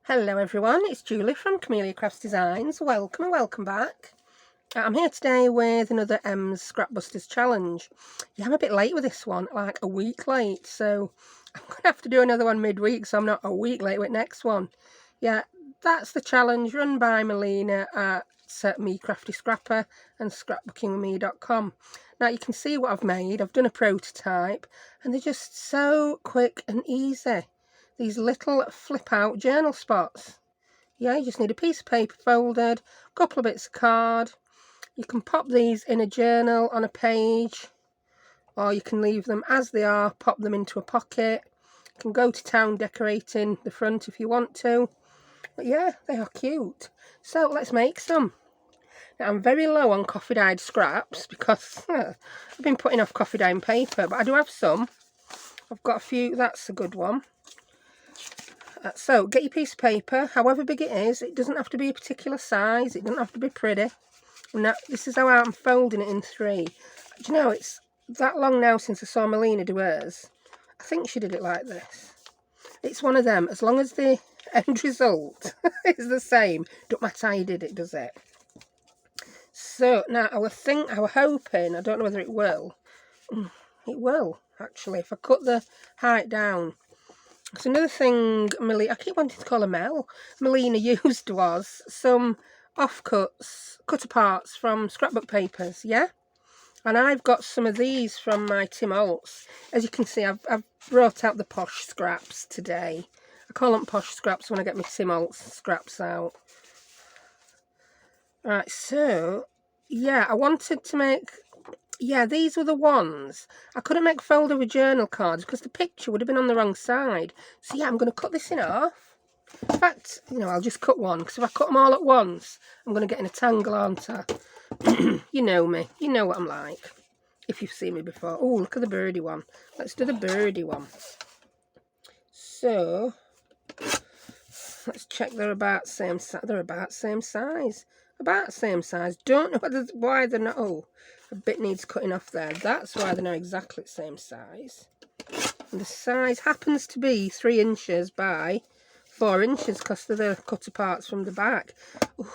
Hello everyone, it's Julie from Camelia Crafts Designs. Welcome and welcome back. I'm here today with another msscrapbusters challenge. Yeah, I'm a bit late with this one, like a week late, so I'm going to have to do another one midweek so I'm not a week late with next one. Yeah, that's the challenge run by Melina at Me Crafty Scrapper and scrapbookingwithme.com. Now you can see what I've made. I've done a prototype and they're just so quick and easy. These little flip out journal spots. Yeah, you just need a piece of paper folded, a couple of bits of card. You can pop these in a journal on a page, or you can leave them as they are, pop them into a pocket. You can go to town decorating the front if you want to. But yeah, they are cute. So let's make some. Now, I'm very low on coffee dyed scraps because I've been putting off coffee dyeing paper, but I do have some. I've got a few. That's a good one. So get your piece of paper, however big it is. It doesn't have to be a particular size. It doesn't have to be pretty. And this is how I'm folding it in three. Do you know, it's that long now since I saw Melina do hers. I think she did it like this. It's one of them. As long as the end result is the same, don't matter how you did it, does it? So now I were hoping, I don't know whether it will. It will, actually, if I cut the height down. So another thing I keep wanting to call her Melina used was some offcuts, cut aparts from scrapbook papers, yeah? And I've got some of these from my Tim Holtz. As you can see, I've brought out the posh scraps today. I call them posh scraps when I get my Tim Holtz scraps out. Right, so, yeah, I wanted to make... Yeah, these were the ones. I couldn't make folder with journal cards because the picture would have been on the wrong side. So yeah, I'm going to cut this in half. In fact, you know, I'll just cut one because if I cut them all at once, I'm going to get in a tangle, aren't I? You know me. You know what I'm like. If you've seen me before. Oh, look at the birdie one. Let's do the birdie one. So, let's check they're about same size. They're about same size. About same size. Don't know why they're not... Oh, a bit needs cutting off there. That's why they're not exactly the same size. And the size happens to be 3 inches by 4 inches because they're the cut aparts from the back. Ooh,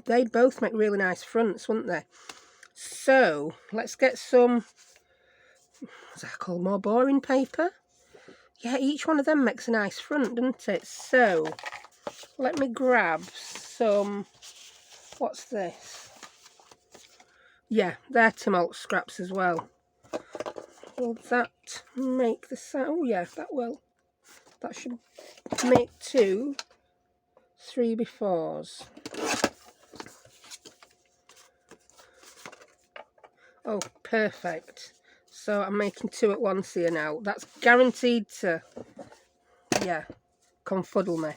they'd both make really nice fronts, wouldn't they? So, let's get some, what's that called, more boring paper? Yeah, each one of them makes a nice front, doesn't it? So, let me grab some, what's this? Yeah, they're Tim Holtz scraps as well. Will that make the sound? Oh yeah, that will. That should make 2 3x4s. Oh, perfect. So I'm making 2 at once here now. That's guaranteed to, yeah, confuddle me.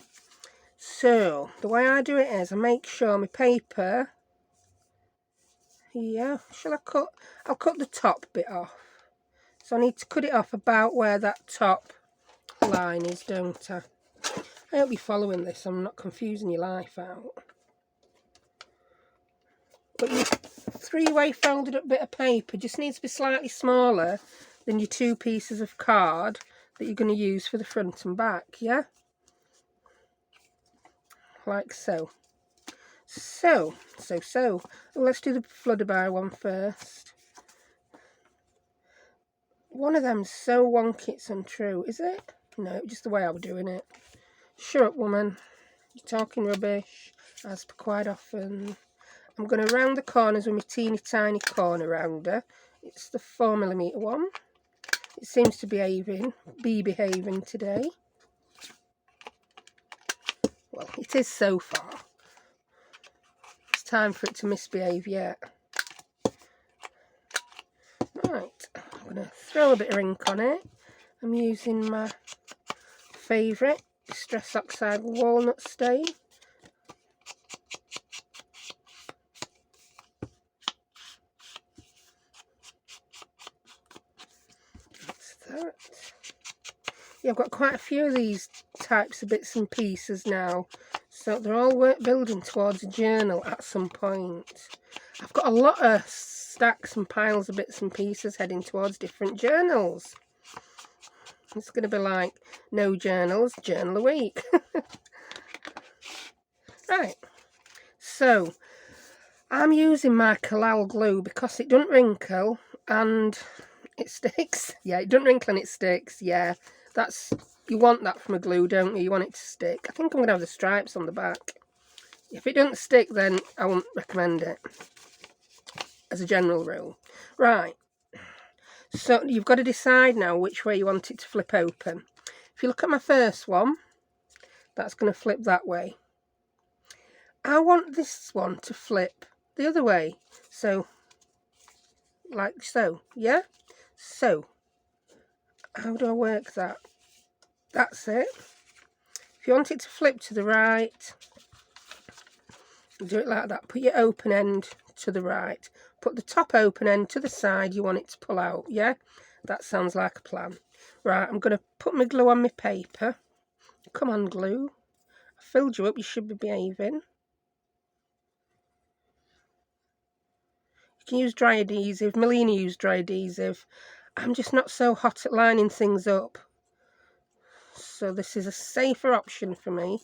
So, the way I do it is I make sure my paper... Yeah, I'll cut the top bit off. So I need to cut it off about where that top line is, don't I? I hope you're following this, I'm not confusing your life out. But your 3-way folded up bit of paper just needs to be slightly smaller than your 2 pieces of card that you're going to use for the front and back, yeah? Like so. So, let's do the Flutterby one first. One of them's so wonky it's untrue, is it? No, just the way I was doing it. Shut up, woman. You're talking rubbish, as per quite often. I'm going to round the corners with my teeny tiny corner rounder. It's the 4mm one. It seems to be behaving today. Well, it is so far. Time for it to misbehave yet. Right, I'm going to throw a bit of ink on it. I'm using my favourite Distress Oxide Walnut Stain. That's that. Yeah, I've got quite a few of these types of bits and pieces now. So they're all building towards a journal at some point. I've got a lot of stacks and piles of bits and pieces heading towards different journals. It's going to be like, no journals, journal a week. Right, so I'm using my Collal glue because it doesn't wrinkle and it sticks. Yeah, it doesn't wrinkle and it sticks. Yeah, you want that from a glue, don't you? You want it to stick. I think I'm going to have the stripes on the back. If it doesn't stick, then I won't recommend it as a general rule. Right, so you've got to decide now which way you want it to flip open. If you look at my first one, that's going to flip that way. I want this one to flip the other way. So, like so, yeah? So, how do I work that? That's it. If you want it to flip to the right, do it like that. Put your open end to the right. Put the top open end to the side you want it to pull out, yeah? That sounds like a plan. Right, I'm going to put my glue on my paper. Come on, glue. I filled you up, you should be behaving. You can use dry adhesive. Melina used dry adhesive. I'm just not so hot at lining things up. So this is a safer option for me.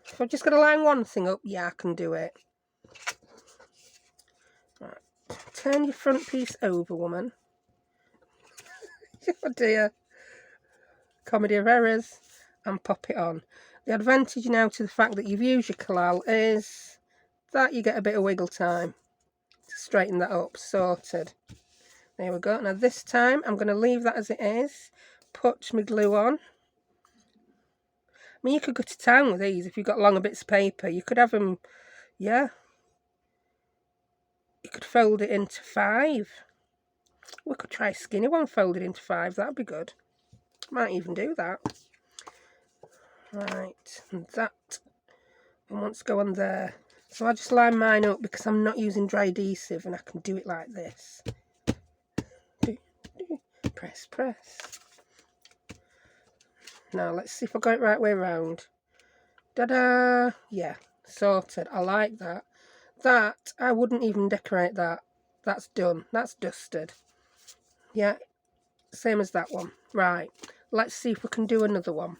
If I've just got to line one thing up, yeah, I can do it. Right. Turn your front piece over, woman. Oh dear. Comedy of errors. And pop it on. The advantage now to the fact that you've used your Collal is that you get a bit of wiggle time to straighten that up. Sorted. There we go. Now this time I'm going to leave that as it is. Put my glue on. I mean, you could go to town with these if you've got longer bits of paper. You could have them, yeah. You could fold it into 5. We could try a skinny one folded into 5. That'd be good. Might even do that. Right, and that one wants to go on there. So I'll just line mine up because I'm not using dry adhesive and I can do it like this. Press, press. Now let's see if I got it right way around. Da-da! Yeah, sorted. I like that. That, I wouldn't even decorate that. That's done. That's dusted. Yeah, same as that one. Right, let's see if we can do another one.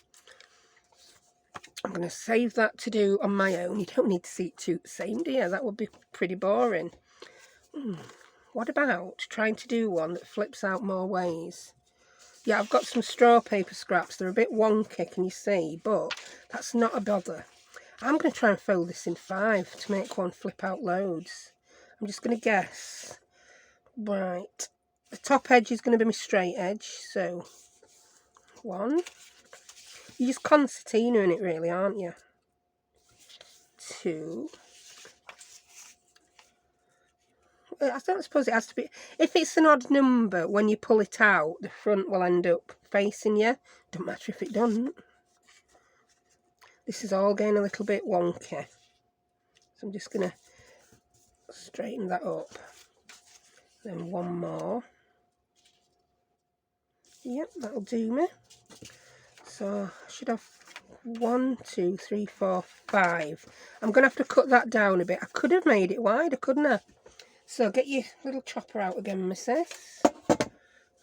I'm going to save that to do on my own. You don't need to see it too the same, do you? That would be pretty boring. What about trying to do one that flips out more ways? Yeah, I've got some straw paper scraps. They're a bit wonky, can you see? But that's not a bother. I'm going to try and fold this in 5 to make one flip out loads. I'm just going to guess. Right. The top edge is going to be my straight edge. So, 1. You're just concertina in it really, aren't you? 2. I don't suppose it has to be. If it's an odd number, when you pull it out, the front will end up facing you. Don't matter if it doesn't. This is all getting a little bit wonky. So I'm just going to straighten that up. Then 1 more. Yep, that'll do me. So I should have 1, 2, 3, 4, 5. I'm going to have to cut that down a bit. I could have made it wider, couldn't I? So get your little chopper out again, missus.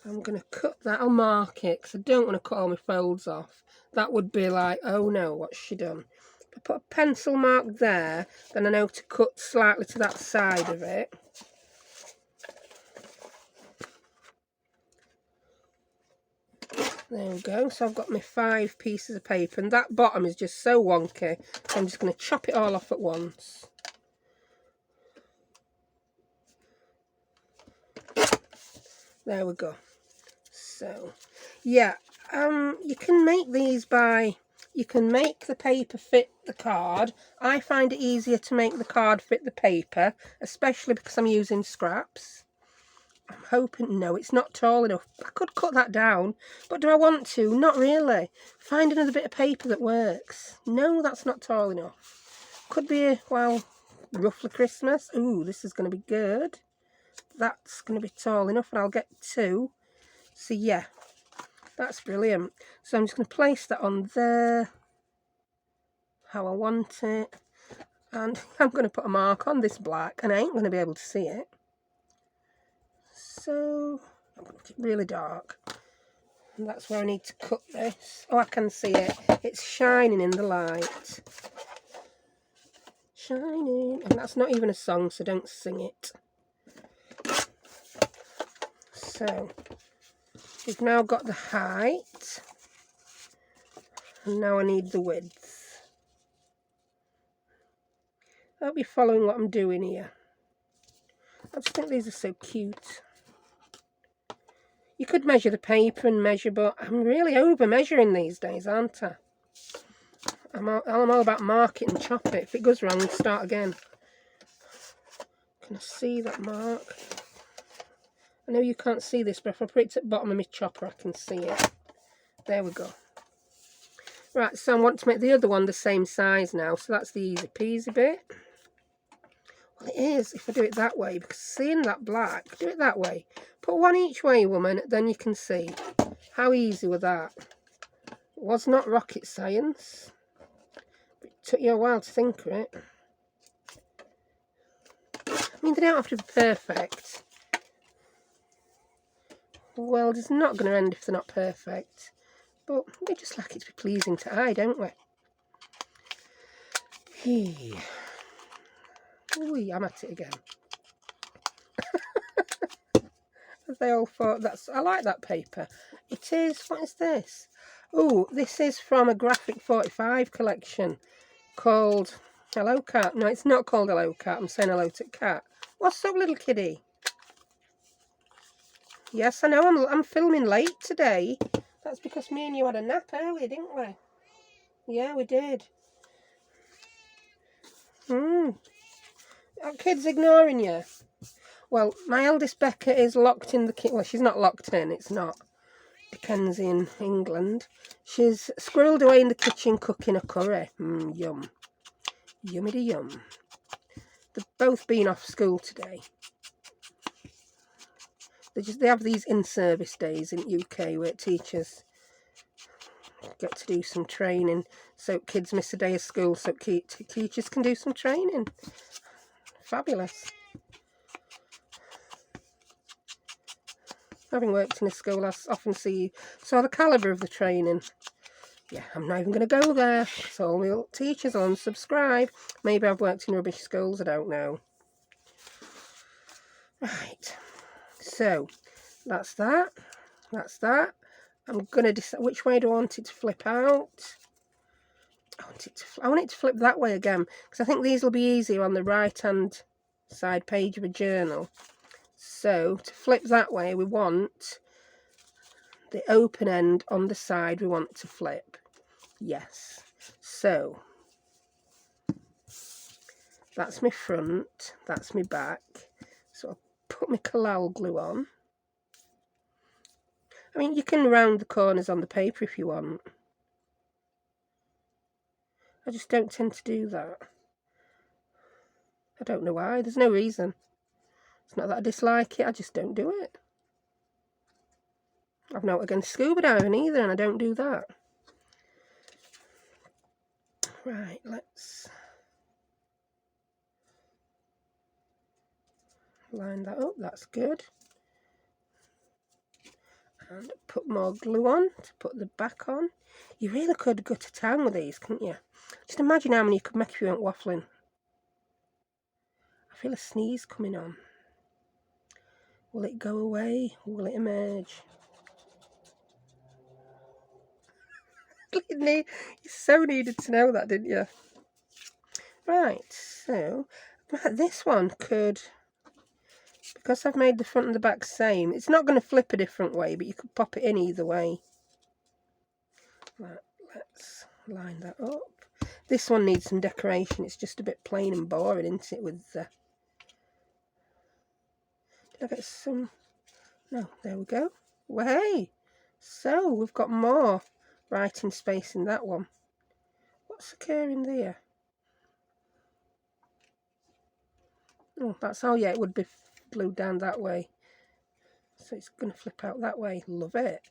I'm going to cut that. I'll mark it because I don't want to cut all my folds off. That would be like, oh no, what's she done? If I put a pencil mark there, then I know to cut slightly to that side of it. There we go. So I've got my 5 pieces of paper, and that bottom is just so wonky. So I'm just going to chop it all off at once. There we go. So, yeah, you can make these you can make the paper fit the card. I find it easier to make the card fit the paper, especially because I'm using scraps. I'm hoping, no, it's not tall enough. I could cut that down, but do I want to? Not really. Find another bit of paper that works. No, that's not tall enough. Could be, well, roughly Christmas. Ooh, this is going to be good. That's going to be tall enough, and I'll get 2. So yeah, that's brilliant. So I'm just going to place that on there, how I want it, and I'm going to put a mark on this black, and I ain't going to be able to see it. So I'm going to make it really dark, and that's where I need to cut this. Oh, I can see it. It's shining in the light. shining. And that's not even a song, so don't sing it. So, we've now got the height. And now I need the width. I hope you're following what I'm doing here. I just think these are so cute. You could measure the paper and measure, but I'm really over measuring these days, aren't I? I'm all about mark it and chop it. If it goes wrong, start again. Can I see that mark? I know you can't see this, but if I put it at the bottom of my chopper, I can see it. There we go. Right, so I want to make the other one the same size now, so that's the easy peasy bit. Well, it is if I do it that way, because seeing that black, do it that way. Put one each way, woman, then you can see. How easy was that? It was not rocket science. It took you a while to think of it. I mean, they don't have to be perfect. The world is not going to end if they're not perfect. But we just like it to be pleasing to eye, don't we? Hey. Ooh, I'm at it again. They all thought I like that paper. It is, what is this? Oh, this is from a Graphic 45 collection called Hello Cat. No, it's not called Hello Cat. I'm saying hello to cat. What's up, little kiddie? Yes, I know I'm filming late today. That's because me and you had a nap earlier, didn't we? Yeah, we did. Are kids ignoring you? Well, my eldest Becca is locked in the kitchen. Well, she's not locked in. It's not Dickensian England. She's squirreled away in the kitchen cooking a curry. Yum. Yummy de yum. They've both been off school today. They have these in-service days in UK where teachers get to do some training. So kids miss a day of school so teachers can do some training. Fabulous. Having worked in a school, I often saw the calibre of the training. Yeah, I'm not even going to go there. So all the teachers will unsubscribe. Maybe I've worked in rubbish schools, I don't know. Right, so that's that. That's that. I'm going to decide which way do I want it to flip out. I want it to flip that way again, because I think these will be easier on the right-hand side page of a journal. So, to flip that way, we want the open end on the side we want to flip. Yes. So, that's my front, that's my back. So, I'll put my collal glue on. I mean, you can round the corners on the paper if you want. I just don't tend to do that. I don't know why, there's no reason. It's not that I dislike it, I just don't do it. I've not against scuba diving either, and I don't do that. Right, let's line that up, that's good. And put more glue on to put the back on. You really could go to town with these, couldn't you? Just imagine how many you could make if you weren't waffling. I feel a sneeze coming on. Will it go away? Will it emerge? You so needed to know that, didn't you? Right, so this one could, because I've made the front and the back same, it's not going to flip a different way, but you could pop it in either way. Right, let's line that up. This one needs some decoration. It's just a bit plain and boring, isn't it, with the... Did I get some... No, there we go. Well, hey! So, we've got more writing space in that one. What's occurring there? Oh, that's how, yeah, it would be glued down that way. So it's going to flip out that way. Love it.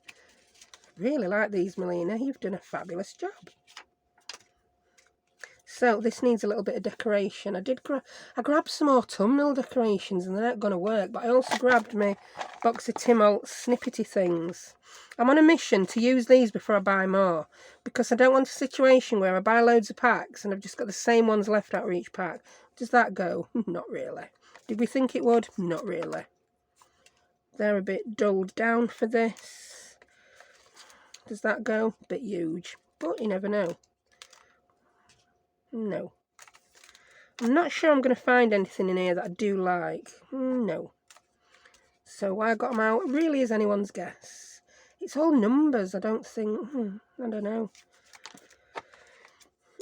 Really like these, Melina. You've done a fabulous job. So this needs a little bit of decoration. I grabbed some autumnal decorations and they're not going to work, but I also grabbed my box of Tim Holtz snippety things. I'm on a mission to use these before I buy more, because I don't want a situation where I buy loads of packs and I've just got the same ones left out of each pack. Does that go? Not really. Did we think it would? Not really. They're a bit dulled down for this. Does that go? Bit huge, but you never know. No. I'm not sure I'm going to find anything in here that I do like. No. So why I got them out really is anyone's guess. It's all numbers, I don't think. I don't know.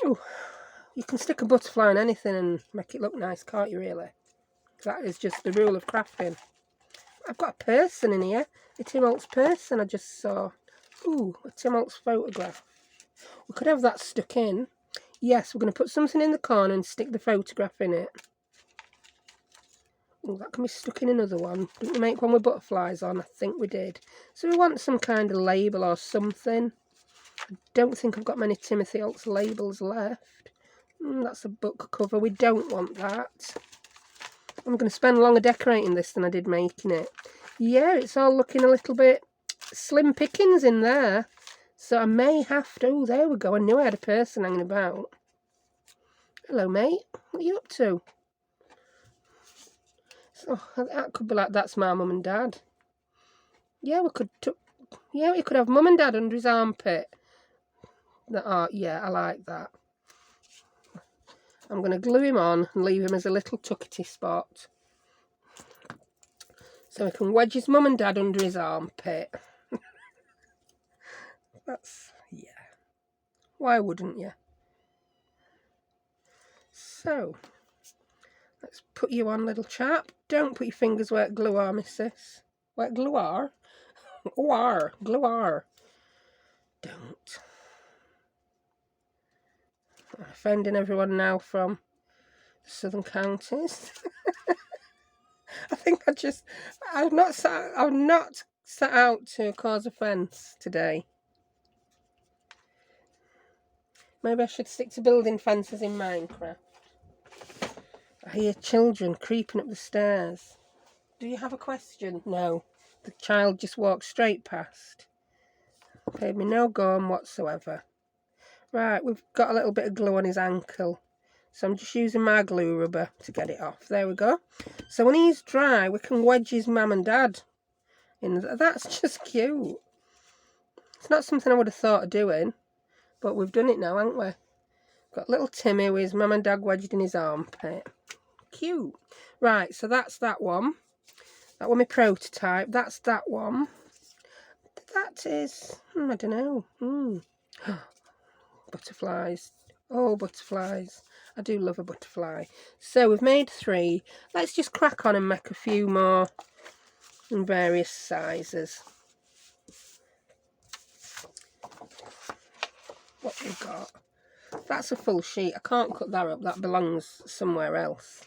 Oh, you can stick a butterfly on anything and make it look nice, can't you, really? That is just the rule of crafting. I've got a person in here. A Tim Holtz person I just saw. Ooh, a Tim Holtz photograph. We could have that stuck in. Yes, we're going to put something in the corner and stick the photograph in it. Oh, that can be stuck in another one. Didn't we make one with butterflies on? I think we did. So we want some kind of label or something. I don't think I've got many Timothy Holtz labels left. That's a book cover. We don't want that. I'm going to spend longer decorating this than I did making it. Yeah, it's all looking a little bit slim pickings in there. So I may have to... Oh, there we go. I knew I had a person hanging about. Hello, mate. What are you up to? So that could be like, that's my mum and dad. Yeah, we could... Yeah, we could have mum and dad under his armpit. Yeah, I like that. I'm going to glue him on and leave him as a little tuckety spot. So we can wedge his mum and dad under his armpit. That's... yeah. Why wouldn't you? So, let's put you on, little chap. Don't put your fingers where glue are, missus. Where glue are? Glue are. Don't. I'm offending everyone now from the southern counties. I think I've not set out to cause offence today. Maybe I should stick to building fences in Minecraft. I hear children creeping up the stairs. Do you have a question? No. The child just walked straight past. Paid me no gum whatsoever. Right, we've got a little bit of glue on his ankle. So I'm just using my glue rubber to get it off. There we go. So when he's dry, we can wedge his mum and dad in. That's just cute. It's not something I would have thought of doing, but we've done it now, haven't we? Got little Timmy with his mum and dad wedged in his armpit. Cute. Right, so that's that one. That was my prototype. That's that one. That is, I don't know. Butterflies. Oh, butterflies. I do love a butterfly. So we've made 3. Let's just crack on and make a few more in various sizes. What we've got. That's a full sheet. I can't cut that up. That belongs somewhere else.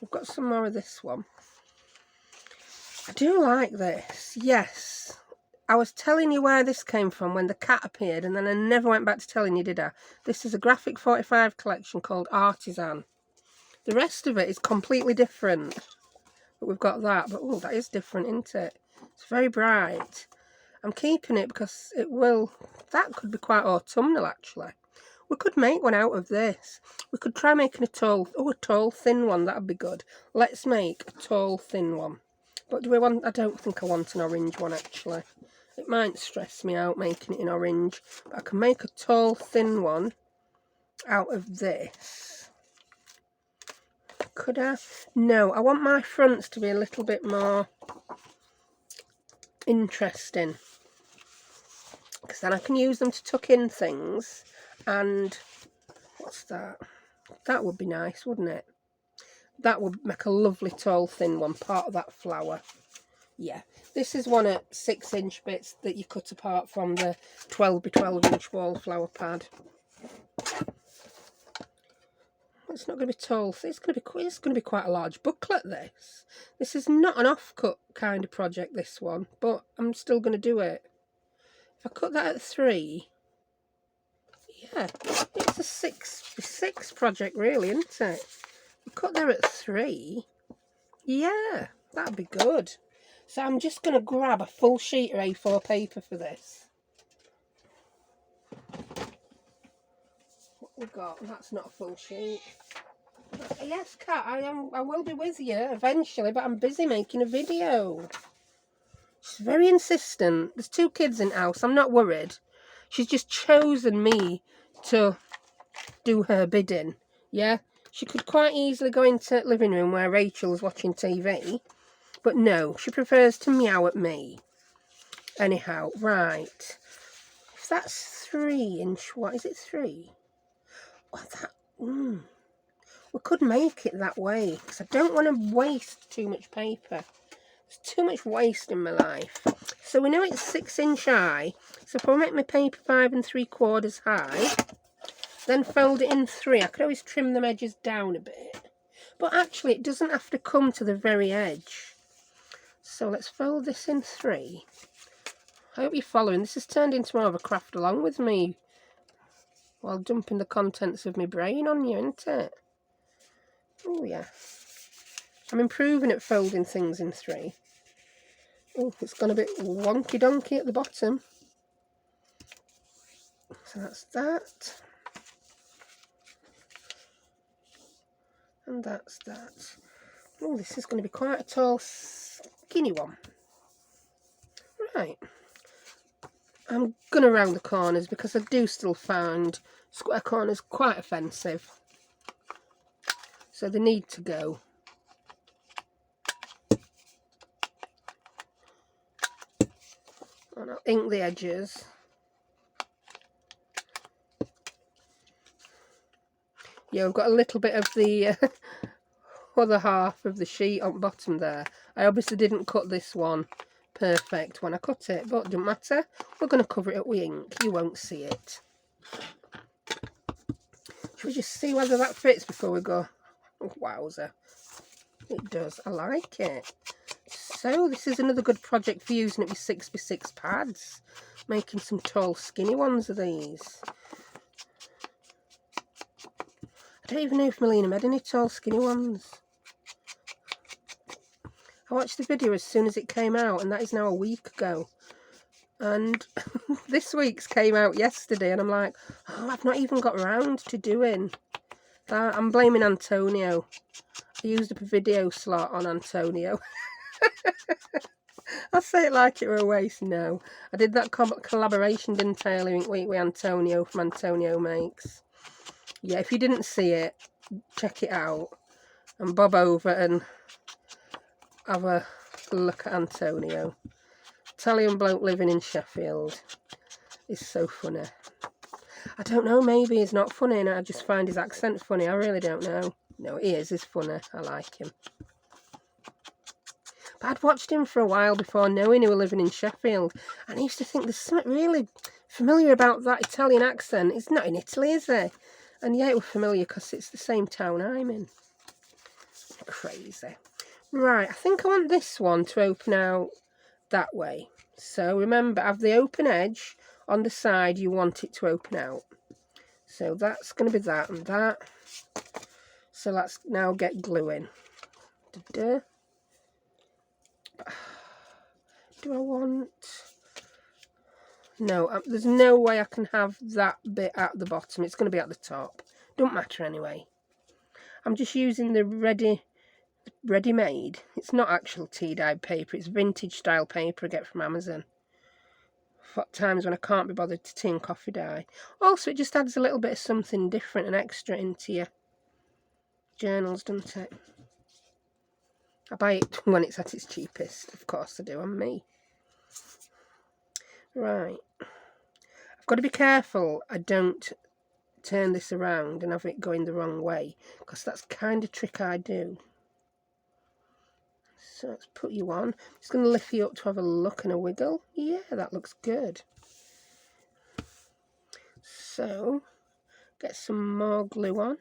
We've got some more of this one. I do like this. Yes. I was telling you where this came from when the cat appeared, and then I never went back to telling you, did I? This is a Graphic 45 collection called Artisan. The rest of it is completely different. But we've got that. But, oh, that is different, isn't it? It's very bright. I'm keeping it because it will... That could be quite autumnal, actually. We could make one out of this. We could try making a tall... Oh, a tall, thin one. That would be good. Let's make a tall, thin one. But do we want... I don't think I want an orange one, actually. It might stress me out making it in orange. But I can make a tall, thin one out of this. Could I? No, I want my fronts to be a little bit more interesting. Because then I can use them to tuck in things. And what's that? That would be nice, wouldn't it? That would make a lovely tall, thin one, part of that flower. Yeah, this is one at 6-inch bits that you cut apart from the 12 by 12-inch wallflower pad. It's not going to be tall. It's going to be quite a large booklet, this. This is not an off-cut kind of project, this one, but I'm still going to do it. If I cut that at 3, yeah, it's a 6 project, really, isn't it? If I cut there at 3, yeah, That'd be good. So I'm just going to grab a full sheet of A4 paper for this. What we've got, that's not a full sheet. Yes, Kat, I will be with you eventually, but I'm busy making a video. She's very insistent. There's 2 kids in the house. I'm not worried. She's just chosen me to do her bidding. Yeah? She could quite easily go into the living room where Rachel's watching TV. But no, she prefers to meow at me. Anyhow, right. If that's 3-inch, what is it, 3? Oh, that... We could make it that way, because I don't want to waste too much paper. There's too much waste in my life. So we know it's 6-inch high. So if I make my paper 5 3/4 high, then fold it in 3. I could always trim the edges down a bit. But actually, it doesn't have to come to the very edge. So let's fold this in 3. I hope you're following. This has turned into more of a craft along with me while dumping the contents of my brain on you, isn't it? Oh, yeah. I'm improving at folding things in 3. Oh, it's gone a bit wonky-donkey at the bottom. So that's that. And that's that. Oh, this is going to be quite a tall, skinny one. Right. I'm going to round the corners because I do still find square corners quite offensive. So they need to go. And I'll ink the edges. Yeah, we've got a little bit of the other half of the sheet on bottom there. I obviously didn't cut this one perfect when I cut it, but it doesn't matter. We're going to cover it up with ink. You won't see it. Should we just see whether that fits before we go? Oh, wowzer. It does. I like it. So this is another good project for using it with 6x6 pads. Making some tall skinny ones of these. I don't even know if Melina made any tall skinny ones. I watched the video as soon as it came out, and that is now a week ago. And this week's came out yesterday, and I'm like, oh, I've not even got round to doing that. I'm blaming Antonio. I used up a video slot on Antonio. I'll say it like it were a waste. No, I did that collaboration, didn't I, with Antonio from Antonio Makes. Yeah, if you didn't see it, check it out and bob over and have a look at Antonio. Italian bloke living in Sheffield. He's so funny. I don't know, maybe he's not funny and I just find his accent funny. I really don't know. No, he is. He's funny. I like him. But I'd watched him for a while before knowing he was living in Sheffield. And I used to think there's something really familiar about that Italian accent. It's not in Italy, is it? And yeah, it was familiar because it's the same town I'm in. Crazy. Right, I think I want this one to open out that way. So remember, have the open edge on the side you want it to open out. So that's going to be that and that. So let's now get gluing. Da-da. Do I want... No, there's no way I can have that bit at the bottom. It's going to be at the top. Don't matter anyway. I'm just using the ready-made. It's not actual tea-dyed paper. It's vintage style paper I get from Amazon. For times when I can't be bothered to tea and coffee dye. Also, it just adds a little bit of something different and extra into your journals, doesn't it? I buy it when it's at its cheapest. Of course I do, I'm me. Right. I've got to be careful I don't turn this around and have it going the wrong way, because that's the kind of trick I do. So let's put you on. I'm just going to lift you up to have a look and a wiggle. Yeah, that looks good. So, get some more glue on.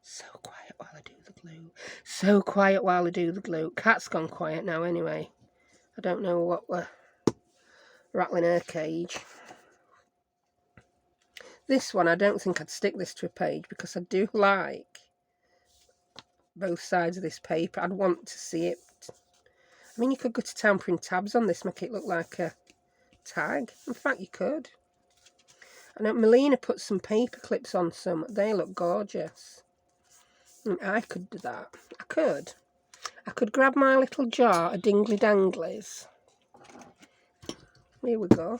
So quiet while I do the glue. So quiet while I do the glue. Cat's gone quiet now anyway. I don't know what we're rattling her cage. This one, I don't think I'd stick this to a page because I do like both sides of this paper. I'd want to see it. I mean, you could go to town, print tabs on this, make it look like a tag. In fact, you could. I know Melina put some paper clips on some. They look gorgeous. And I could do that. I could grab my little jar of dingle-dangles. Here we go.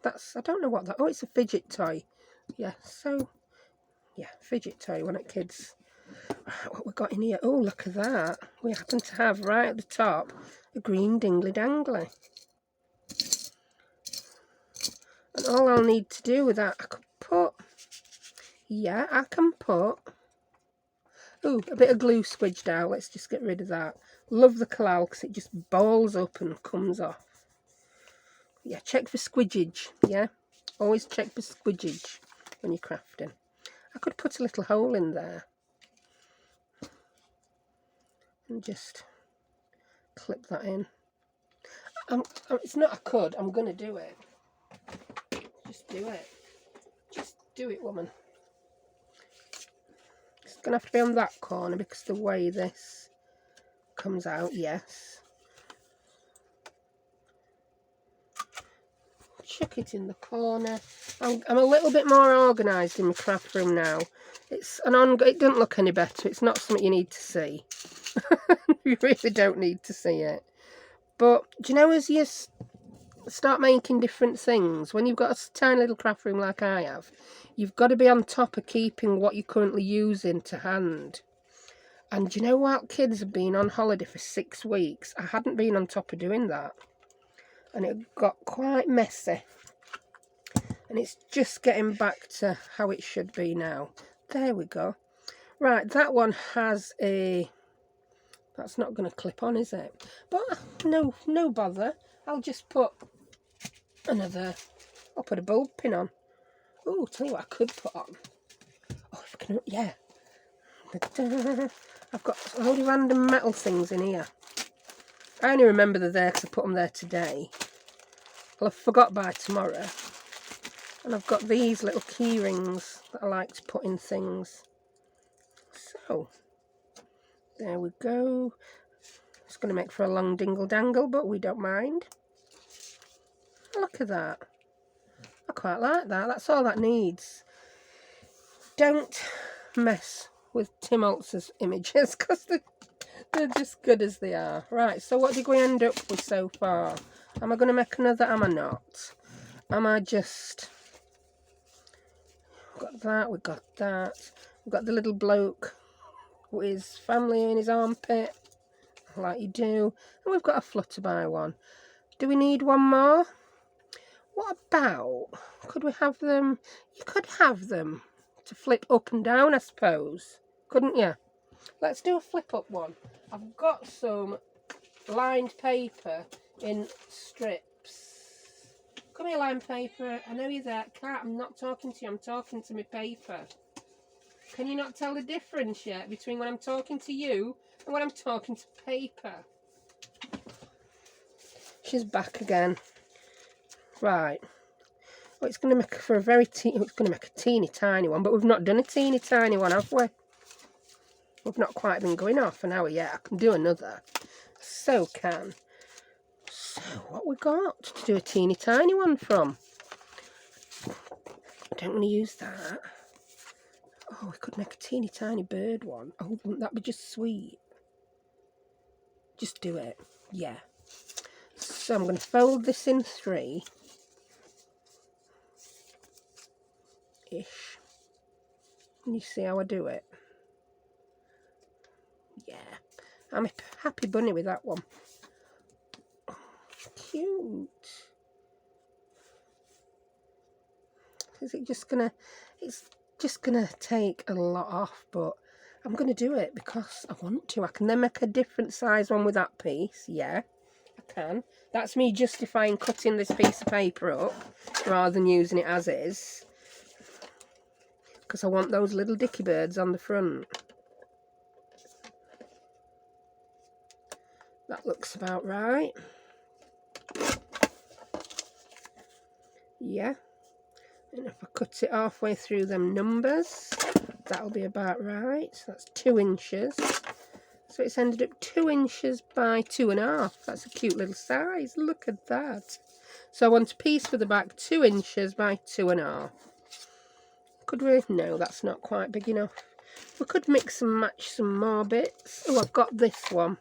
I don't know what that... Oh, it's a fidget toy. Yeah, so... Yeah, fidget toy, wasn't it, kids? What we got in here? Oh, look at that. We happen to have right at the top a green dingle-dangle. And all I'll need to do with that, I could put... Yeah, I can put... Ooh, a bit of glue squidged out. Let's just get rid of that. Love the collal because it just balls up and comes off. Yeah, check for squidgage, yeah? Always check for squidgage when you're crafting. I could put a little hole in there. And just clip that in. It's not I could, I'm going to do it. Just do it. Just do it, woman. It's going to have to be on that corner because the way this comes out, yes. Chuck it in the corner. I'm a little bit more organised in my craft room now. It doesn't look any better. It's not something you need to see. You really don't need to see it. But do you know, as you start making different things, when you've got a tiny little craft room like I have, you've got to be on top of keeping what you're currently using to hand. And do you know what? Kids have been on holiday for 6 weeks. I hadn't been on top of doing that. And it got quite messy. And it's just getting back to how it should be now. There we go. Right, that one has a... That's not going to clip on, is it? But no bother. I'll just put another... I'll put a bulb pin on. Oh, tell you what I could put on. Oh, if I can... Yeah. I've got a load of random metal things in here. I only remember they're there because I put them there today. Well, I forgot by tomorrow. And I've got these little key rings that I like to put in things. So, there we go. It's going to make for a long dingle-dangle, but we don't mind. Look at that. I quite like that. That's all that needs. Don't mess with Tim Holtz's images because they're just good as they are. Right, so what did we end up with so far? Am I going to make another? Am I not? Am I just... We've got that, we've got that. We've got the little bloke with his family in his armpit, like you do. And we've got a flutterby one. Do we need one more? What about... Could we have them... You could have them to flip up and down, I suppose. Couldn't you? Let's do a flip up one. I've got some lined paper in strips. Come here, lined paper. I know you're there. Cat, I'm not talking to you. I'm talking to my paper. Can you not tell the difference yet between when I'm talking to you and when I'm talking to paper? She's back again. Right. Well, it's going to make for a very it's going to make a teeny tiny one, but we've not done a teeny tiny one, have we? We've not quite been going off for an hour yet. I can do another. So can. So, what we got to do a teeny tiny one from? I don't want to use that. Oh, we could make a teeny tiny bird one. Oh, wouldn't that be just sweet? Just do it. Yeah. So I'm going to fold this in 3. Ish. And you see how I do it? Yeah. I'm a happy bunny with that one. Cute. Is it just gonna... It's just gonna take a lot off, but I'm gonna do it because I want to. I can then make a different size one with that piece. Yeah, I can. That's me justifying cutting this piece of paper up rather than using it as is, because I want those little dicky birds on the front. That looks about right. Yeah. And if I cut it halfway through them numbers, that'll be about right. So that's 2 inches. So it's ended up 2 inches by 2.5. That's a cute little size. Look at that. So I want a piece for the back 2 inches by 2.5. Could we? No, that's not quite big enough. We could mix and match some more bits. Oh, I've got this one.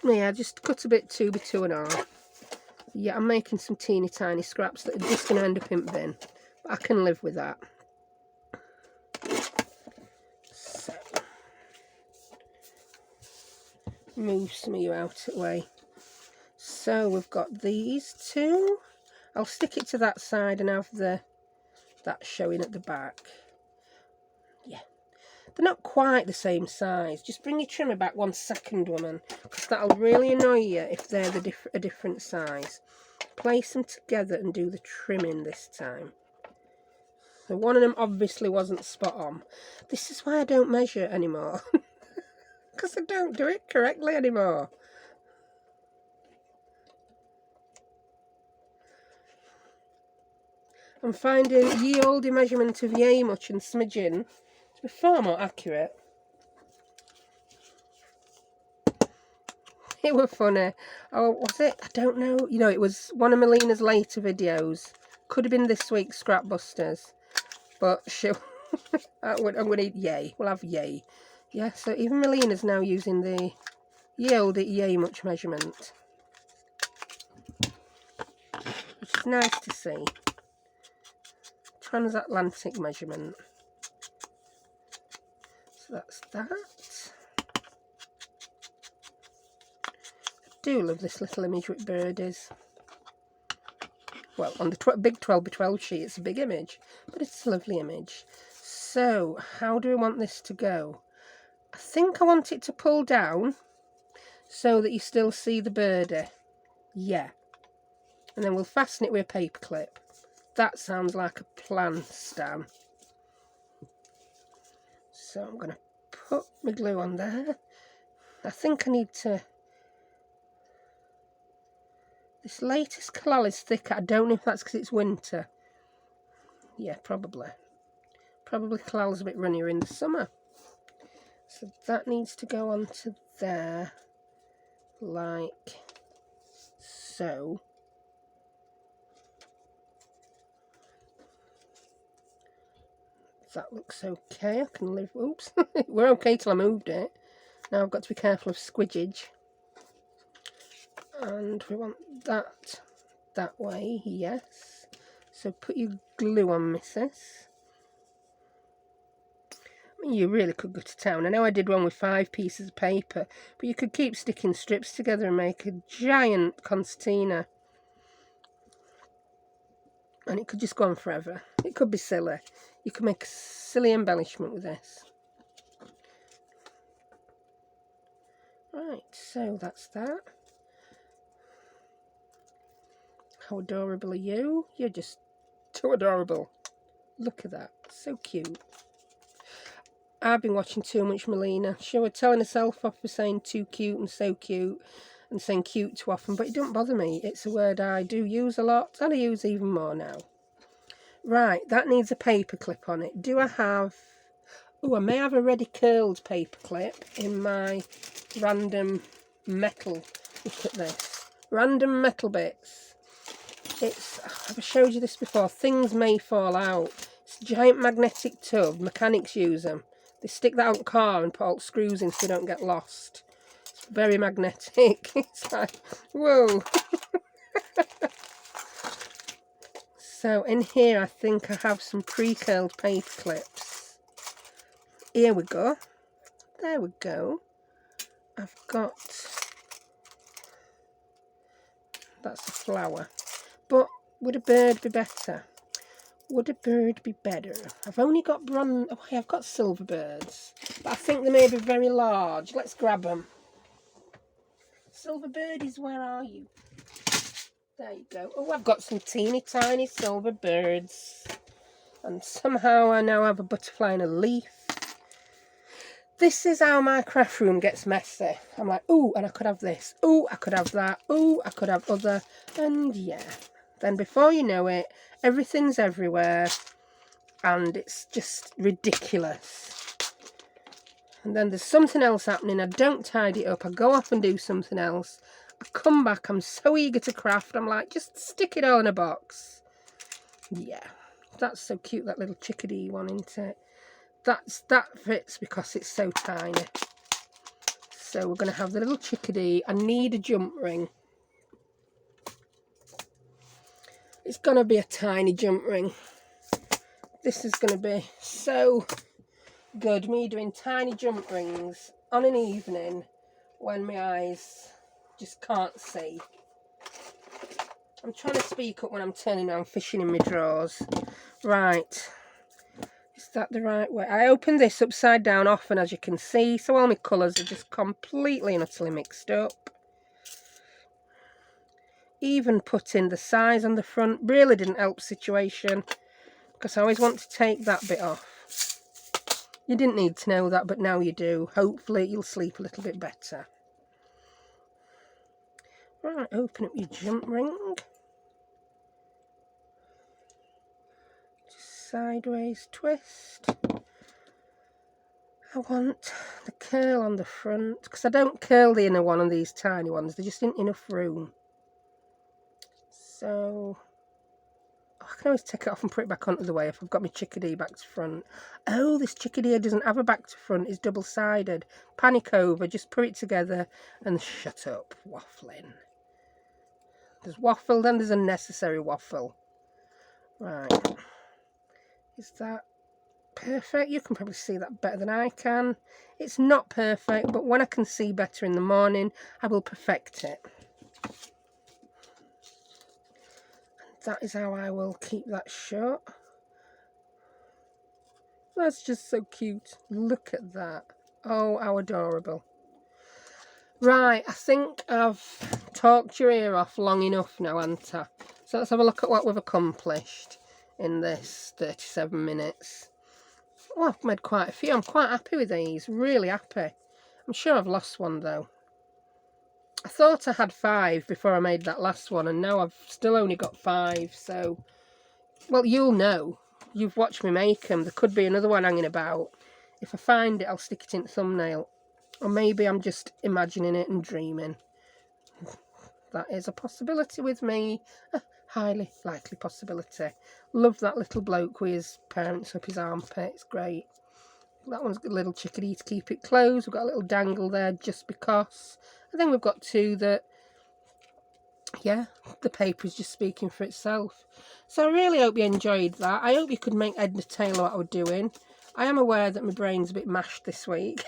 Yeah, just cut a bit 2 by 2.5. Yeah, I'm making some teeny tiny scraps that are just going to end up in the bin. But I can live with that. So, move some of you out of the way. So we've got these 2. I'll stick it to that side and have that showing at the back. Yeah. They're not quite the same size. Just bring your trimmer back 1 second, woman, because that'll really annoy you if they're a different size. Place them together and do the trimming this time. So one of them obviously wasn't spot on. This is why I don't measure anymore. Because I don't do it correctly anymore. I'm finding ye olde measurement of yay much and smidgen to be far more accurate. It was funny. Oh, was it? I don't know. You know, it was one of Melina's later videos. Could have been this week's Scrapbusters. But she'll... I'm going to eat yay. We'll have yay. Yeah, so even Melina's now using the ye olde yay much measurement. Which is nice to see. Transatlantic measurement. So that's that. I do love this little image with birdies. Well, on the big 12x12 sheet, it's a big image, but it's a lovely image. So, how do we want this to go? I think I want it to pull down so that you still see the birdie. Yeah. And then we'll fasten it with a paper clip. That sounds like a plan, Stan. So I'm going to put my glue on there. I think I need to... This latest collal is thicker. I don't know if that's because it's winter. Yeah, probably. Probably collal's a bit runnier in the summer. So that needs to go onto there. Like so. That looks okay. I can live. Oops. We're okay till I moved it. Now I've got to be careful of squidgage. And we want that way, yes. So put your glue on, missus. I mean, you really could go to town. I know I did one with 5 pieces of paper, but you could keep sticking strips together and make a giant concertina. And it could just go on forever. It could be silly. You could make a silly embellishment with this. Right, so that's that. How adorable are you? You're just too adorable. Look at that. So cute. I've been watching too much Melina. She was telling herself off for saying too cute and so cute and saying cute too often, but it don't bother me. It's a word I do use a lot and I use even more now. Right, that needs a paper clip on it. Do I have... Oh, I may have a ready curled paper clip in my random metal. Look at this. Random metal bits. It's... I've showed you this before. Things may fall out. It's a giant magnetic tub. Mechanics use them. They stick that on the car and put all the screws in so they don't get lost. It's very magnetic. It's like, whoa. So in here I think I have some pre-curled paper clips. Here we go. There we go. I've got... That's a flower. But would a bird be better? Would a bird be better? I've only got bronze... Oh, I've got silver birds. But I think they may be very large. Let's grab them. Silver birdies, where are you? There you go. Oh, I've got some teeny tiny silver birds. And somehow I now have a butterfly and a leaf. This is how my craft room gets messy. I'm like, ooh, and I could have this. Ooh, I could have that. Ooh, I could have other. And yeah. Then before you know it, everything's everywhere and it's just ridiculous. And then there's something else happening. I don't tidy it up. I go off and do something else. I come back. I'm so eager to craft. I'm like, just stick it all in a box. Yeah, that's so cute, that little chickadee one, isn't it? That fits because it's so tiny. So we're going to have the little chickadee. I need a jump ring. It's going to be a tiny jump ring. This is going to be so good. Me doing tiny jump rings on an evening when my eyes just can't see. I'm trying to speak up when I'm turning around fishing in my drawers. Right. Is that the right way? I opened this upside down often, as you can see, so all my colours are just completely and utterly mixed up. Even putting the size on the front really didn't help the situation, because I always want to take that bit off. You didn't need to know that, but now you do. Hopefully you'll sleep a little bit better. Right, open up your jump ring. Just sideways twist. I want the curl on the front, because I don't curl the inner one on these tiny ones. There just isn't enough room. So I can always take it off and put it back onto the way if I've got my chickadee back to front. Oh, this chickadee doesn't have a back to front. It's double-sided. Panic over. Just put it together and shut up waffling. There's waffle, then there's unnecessary waffle. Right. Is that perfect? You can probably see that better than I can. It's not perfect, but when I can see better in the morning, I will perfect it. That is how I will keep that shut. That's just so cute. Look at that. Oh, how adorable. Right, I think I've talked your ear off long enough now, haven't I? So let's have a look at what we've accomplished in this 37 minutes. Oh, I've made quite a few. I'm quite happy with these. Really happy. I'm sure I've lost one though. I thought I had 5 before I made that last one, and now I've still only got 5, so... Well, you'll know. You've watched me make them. There could be another one hanging about. If I find it, I'll stick it in the thumbnail. Or maybe I'm just imagining it and dreaming. That is a possibility with me. A highly likely possibility. Love that little bloke with his parents up his armpit. It's great. That one's got a little chickadee to keep it closed. We've got a little dangle there just because. And then we've got 2 that, yeah, the paper is just speaking for itself. So I really hope you enjoyed that. I hope you could make head and tail of what I was doing. I am aware that my brain's a bit mashed this week.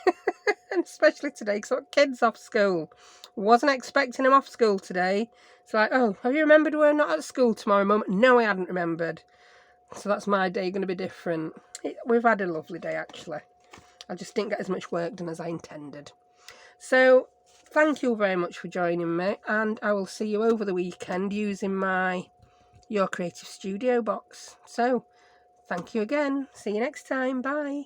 And especially today, because I've got kids off school. Wasn't expecting them off school today. It's like, oh, have you remembered we're not at school tomorrow, Mum? No, I hadn't remembered. So that's my day going to be different. We've had a lovely day, actually. I just didn't get as much work done as I intended. So, thank you very much for joining me. And I will see you over the weekend using my Your Creative Studio box. So, thank you again. See you next time. Bye.